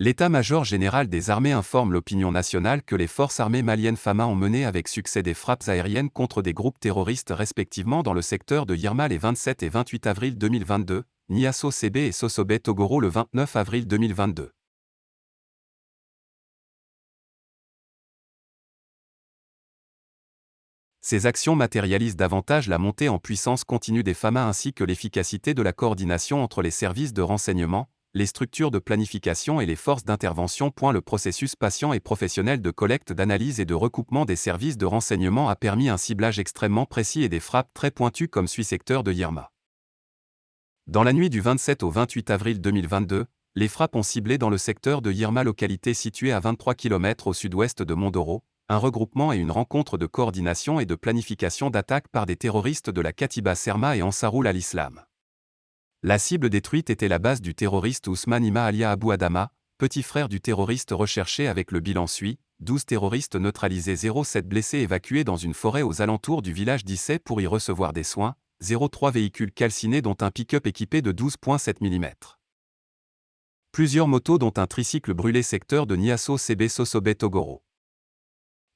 L'état-major général des armées informe l'opinion nationale que les forces armées maliennes FAMA ont mené avec succès des frappes aériennes contre des groupes terroristes respectivement dans le secteur de Yirma les 27 et 28 avril 2022, Niasso CB et Sosobé Togoro le 29 avril 2022. Ces actions matérialisent davantage la montée en puissance continue des FAMA ainsi que l'efficacité de la coordination entre les services de renseignement, les structures de planification et les forces d'intervention. Le processus patient et professionnel de collecte, d'analyse et de recoupement des services de renseignement a permis un ciblage extrêmement précis et des frappes très pointues comme suit secteur de Yirma. Dans la nuit du 27 au 28 avril 2022, les frappes ont ciblé dans le secteur de Yirma, localité située à 23 km au sud-ouest de Mondoro, un regroupement et une rencontre de coordination et de planification d'attaque par des terroristes de la Katiba Serma et Ansaroul al-Islam. La cible détruite était la base du terroriste Ousmane Ima Alia Abou Adama, petit frère du terroriste recherché. Avec le bilan suit, 12 terroristes neutralisés, 07 blessés évacués dans une forêt aux alentours du village d'Issé pour y recevoir des soins, 03 véhicules calcinés dont un pick-up équipé de 12,7 mm. Plusieurs motos dont un tricycle brûlé secteur de Niasso CB Sosobé Togoro.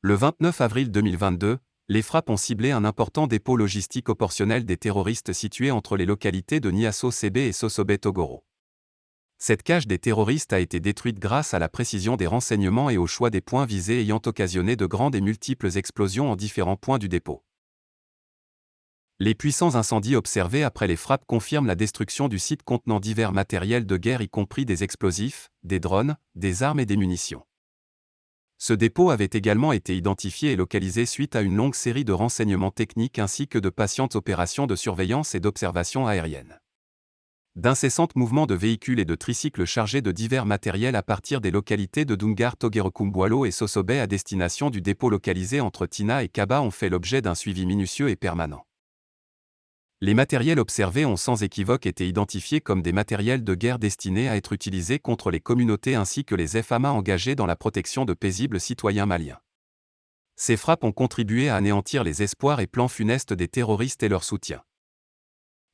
Le 29 avril 2022, les frappes ont ciblé un important dépôt logistique opérationnel des terroristes situé entre les localités de Niasso CB et Sosobé Togoro. Cette cache des terroristes a été détruite grâce à la précision des renseignements et au choix des points visés ayant occasionné de grandes et multiples explosions en différents points du dépôt. Les puissants incendies observés après les frappes confirment la destruction du site contenant divers matériels de guerre y compris des explosifs, des drones, des armes et des munitions. Ce dépôt avait également été identifié et localisé suite à une longue série de renseignements techniques ainsi que de patientes opérations de surveillance et d'observation aérienne. D'incessants mouvements de véhicules et de tricycles chargés de divers matériels à partir des localités de Dungar, Toguerekumbualo et Sosobé à destination du dépôt localisé entre Tina et Kaba ont fait l'objet d'un suivi minutieux et permanent. Les matériels observés ont sans équivoque été identifiés comme des matériels de guerre destinés à être utilisés contre les communautés ainsi que les FAMA engagés dans la protection de paisibles citoyens maliens. Ces frappes ont contribué à anéantir les espoirs et plans funestes des terroristes et leur soutien.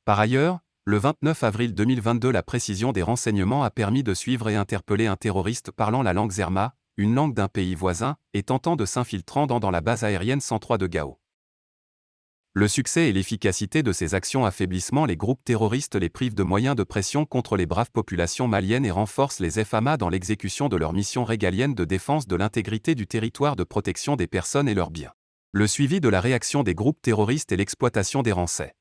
Par ailleurs, le 29 avril 2022, la précision des renseignements a permis de suivre et interpeller un terroriste parlant la langue Zerma, une langue d'un pays voisin, et tentant de s'infiltrer dans la base aérienne 103 de Gao. Le succès et l'efficacité de ces actions affaiblissement les groupes terroristes les privent de moyens de pression contre les braves populations maliennes et renforcent les FAMA dans l'exécution de leur mission régalienne de défense de l'intégrité du territoire, de protection des personnes et leurs biens. Le suivi de la réaction des groupes terroristes et l'exploitation des renseignements.